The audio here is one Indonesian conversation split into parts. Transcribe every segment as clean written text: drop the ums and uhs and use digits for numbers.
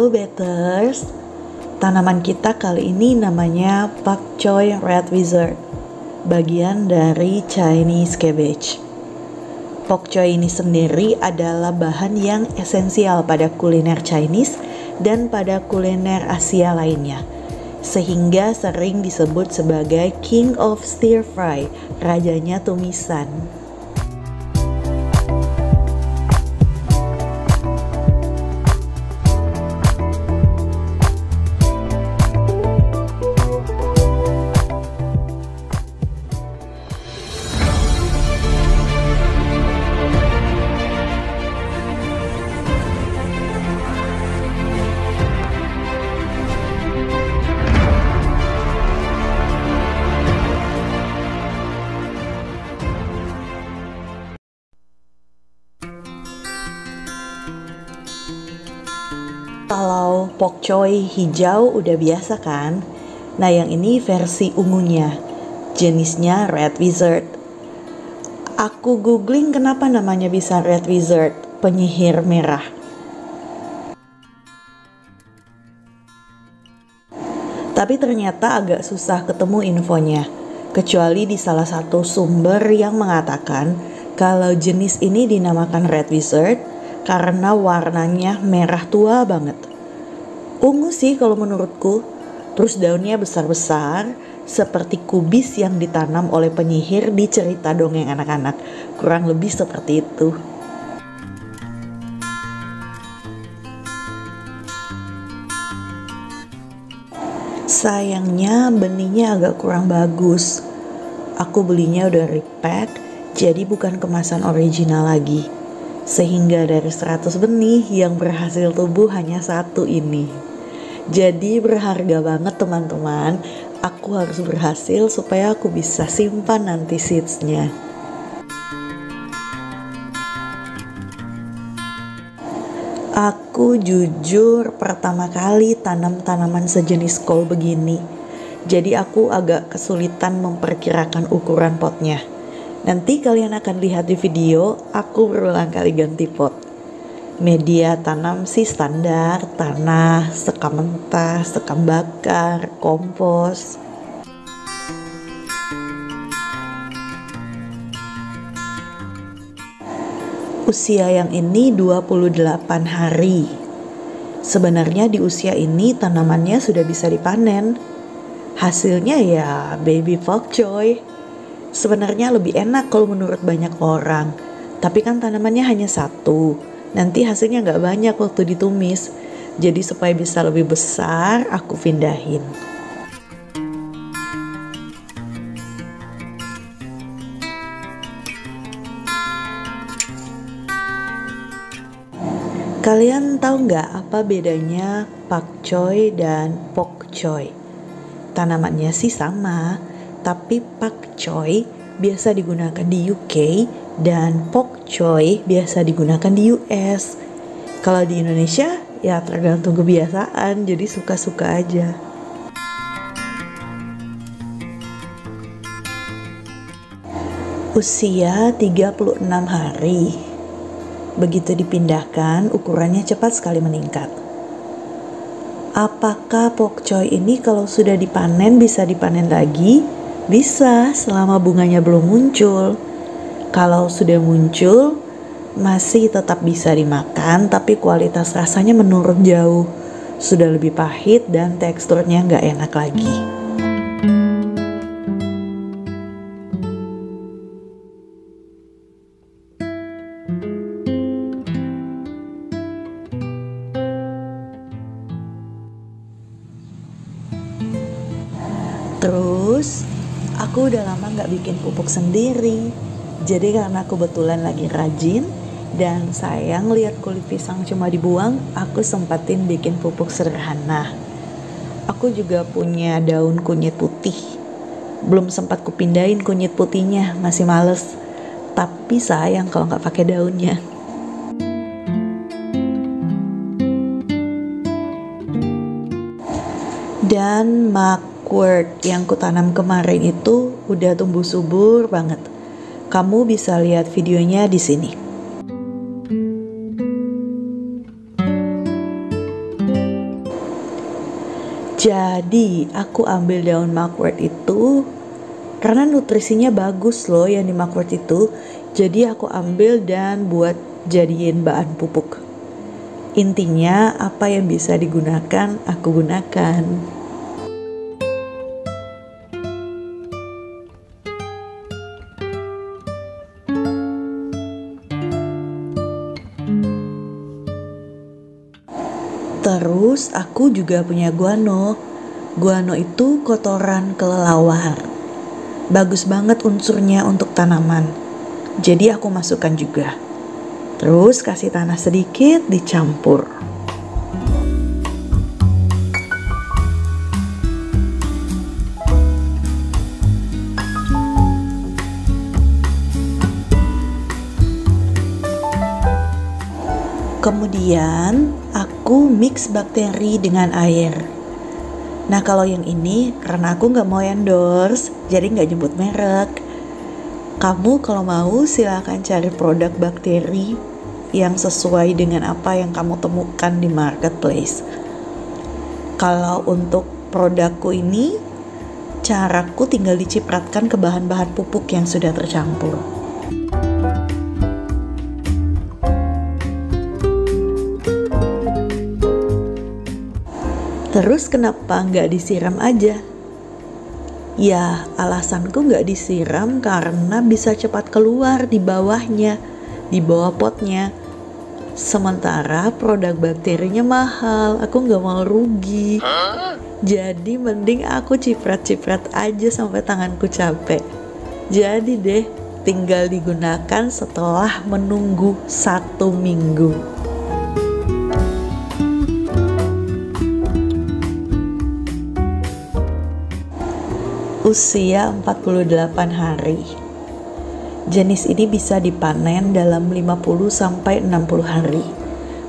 Halo Betters, tanaman kita kali ini namanya Pak Choy Red Wizard, bagian dari Chinese cabbage. Pak choy ini sendiri adalah bahan yang esensial pada kuliner Chinese dan pada kuliner Asia lainnya, sehingga sering disebut sebagai King of Stir Fry, rajanya tumisan. Kalau Pak choy hijau udah biasa kan? Nah yang ini versi ungunya, jenisnya Red Wizard. Aku googling kenapa namanya bisa Red Wizard, penyihir merah. Tapi ternyata agak susah ketemu infonya, kecuali di salah satu sumber yang mengatakan kalau jenis ini dinamakan Red Wizard karena warnanya merah tua banget. Ungu sih kalau menurutku. Terus daunnya besar-besar seperti kubis yang ditanam oleh penyihir di cerita dongeng anak-anak. Kurang lebih seperti itu. Sayangnya benihnya agak kurang bagus. Aku belinya udah repack, jadi bukan kemasan original lagi. Sehingga dari 100 benih yang berhasil tumbuh hanya satu ini. Jadi berharga banget teman-teman. Aku harus berhasil supaya aku bisa simpan nanti seedsnya. Aku jujur pertama kali tanam tanaman sejenis kol begini. Jadi aku agak kesulitan memperkirakan ukuran potnya. Nanti kalian akan lihat di video, aku berulang kali ganti pot. Media tanam sih standar, tanah, sekam mentah, sekam bakar, kompos. Usia yang ini 28 hari. Sebenarnya di usia ini tanamannya sudah bisa dipanen. Hasilnya ya baby pak choy. Sebenarnya lebih enak kalau menurut banyak orang. Tapi kan tanamannya hanya satu. Nanti hasilnya nggak banyak waktu ditumis. Jadi supaya bisa lebih besar, aku pindahin. Kalian tahu nggak apa bedanya pak choy dan pok choy? Tanamannya sih sama, tapi pak choy biasa digunakan di UK dan pok choy biasa digunakan di US. Kalau di Indonesia ya tergantung kebiasaan, jadi suka-suka aja. Usia 36 hari. Begitu dipindahkan, ukurannya cepat sekali meningkat. Apakah pok choy ini kalau sudah dipanen bisa dipanen lagi? Bisa, selama bunganya belum muncul. Kalau sudah muncul, masih tetap bisa dimakan, tapi kualitas rasanya menurun jauh. Sudah lebih pahit dan teksturnya nggak enak lagi. Terus, aku udah lama gak bikin pupuk sendiri. Jadi karena aku kebetulan lagi rajin dan sayang lihat kulit pisang cuma dibuang, aku sempatin bikin pupuk sederhana. Aku juga punya daun kunyit putih. Belum sempat kupindahin kunyit putihnya, masih males. Tapi sayang kalau gak pakai daunnya. Dan mugwort yang kutanam kemarin itu udah tumbuh subur banget. Kamu bisa lihat videonya di sini. Jadi aku ambil daun mugwort itu karena nutrisinya bagus loh yang di mugwort itu. Jadi aku ambil dan buat jadiin bahan pupuk. Intinya apa yang bisa digunakan aku gunakan. Terus aku juga punya guano. Guano itu kotoran kelelawar. Bagus banget unsurnya untuk tanaman. Jadi aku masukkan juga. Terus kasih tanah sedikit dicampur. Kemudian aku mix bakteri dengan air. Nah kalau yang ini karena aku nggak mau endorse, jadi nggak nyebut merek. Kamu kalau mau silakan cari produk bakteri yang sesuai dengan apa yang kamu temukan di marketplace. Kalau untuk produkku ini, caraku tinggal dicipratkan ke bahan-bahan pupuk yang sudah tercampur. Terus kenapa nggak disiram aja? Ya, alasanku nggak disiram karena bisa cepat keluar di bawahnya, di bawah potnya. Sementara produk bakterinya mahal, aku nggak mau rugi. Jadi mending aku ciprat-ciprat aja sampai tanganku capek. Jadi deh, tinggal digunakan setelah menunggu 1 minggu. Usia 48 hari. Jenis ini bisa dipanen dalam 50-60 hari.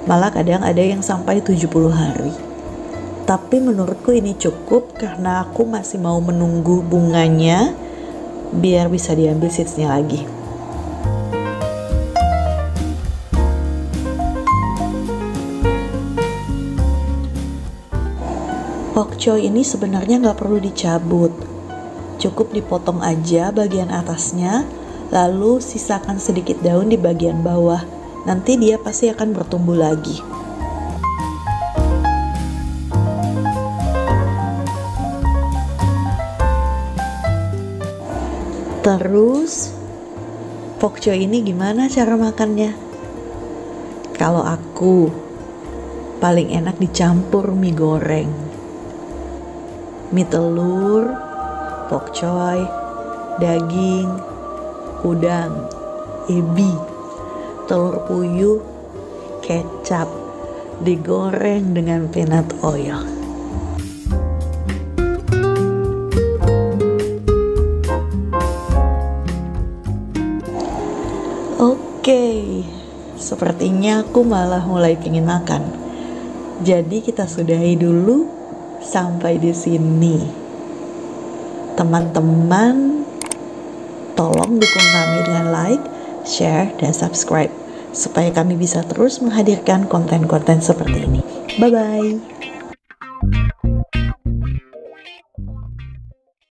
Malah kadang ada yang sampai 70 hari. Tapi menurutku ini cukup karena aku masih mau menunggu bunganya biar bisa diambil seedsnya lagi. Pak choy ini sebenarnya nggak perlu dicabut. Cukup dipotong aja bagian atasnya, lalu sisakan sedikit daun di bagian bawah. Nanti dia pasti akan bertumbuh lagi. Terus, pak choy ini gimana cara makannya? Kalau aku, paling enak dicampur mie goreng, mie telur, pak choy, daging, udang, ebi, telur puyuh, kecap, digoreng dengan peanut oil. Oke, sepertinya aku malah mulai pingin makan. Jadi kita sudahi dulu sampai di sini. Teman-teman, tolong dukung kami dengan like, share, dan subscribe supaya kami bisa terus menghadirkan konten-konten seperti ini. Bye-bye.